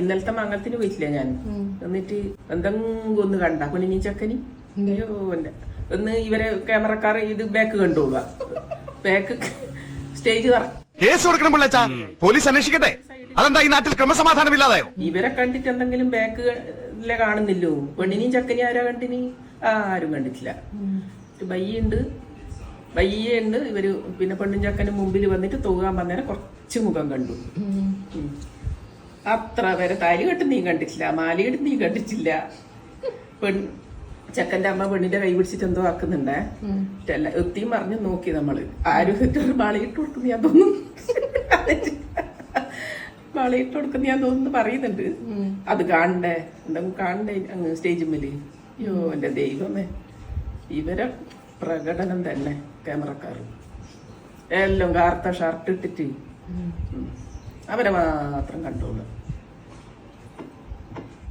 ഇന്നലത്തെ മംഗളത്തിന് പോയിട്ടില്ല ഞാൻ. എന്നിട്ട് എന്തെങ്കിലും ഒന്ന് കണ്ട പെണ്ണിനി ചക്കനി ഒന്ന് ഇവരെ ക്യാമറക്കാർ ഇത് ബാക്ക് കണ്ടോളുക. ബാക്ക് സ്റ്റേജ് കേസ് കൊടുക്കണം പിള്ളേച്ചാ, പോലീസ് അന്വേഷിക്കട്ടെ. അതെന്താ ഈ നാട്ടിൽ ക്രമസമാധാനമില്ലാതായോ? ഇവരെ കണ്ടിട്ട് എന്തെങ്കിലും ബാക്ക് കാണുന്നില്ലോ. പെണ്ണിനെയും ചക്കനി ആരാ കണ്ടിനി? ആരും കണ്ടിട്ടില്ല. ബയ്യുണ്ട് ഇവര്. പിന്നെ പെണ്ണും ചക്കന് മുമ്പിൽ വന്നിട്ട് തൂകാൻ വന്നേരം കുറച്ച് മുഖം കണ്ടു. അത്ര വരെ താലി കെട്ട് നീ കണ്ടിട്ടില്ല, മാലയിട്ട് നീ കണ്ടിട്ടില്ല. ചെക്കന്റെ അമ്മ പെണ്ണിന്റെ കൈ പിടിച്ചിട്ട് എന്തോ ആക്കുന്നുണ്ടേ. എത്തിയും പറഞ്ഞു നോക്കി നമ്മള്. ആരും മാളയിട്ട് കൊടുക്കുന്ന ഞാൻ തോന്നുന്നു, മാളയിട്ട് കൊടുക്കുന്ന ഞാൻ തോന്നുന്നു പറയുന്നുണ്ട്. അത് കാണണ്ടേ, എന്തെങ്കിലും കാണണ്ടേ അങ്ങ് സ്റ്റേജിമ്മല്. അയ്യോ എന്റെ ദൈവമേ, ഇവരെ പ്രകടനം തന്നെ. ക്യാമറക്കാർ എല്ലാം കാർത്ത ഷർട്ട് ഇട്ടിട്ട് അവരെ മാത്രം കണ്ടോളൂ.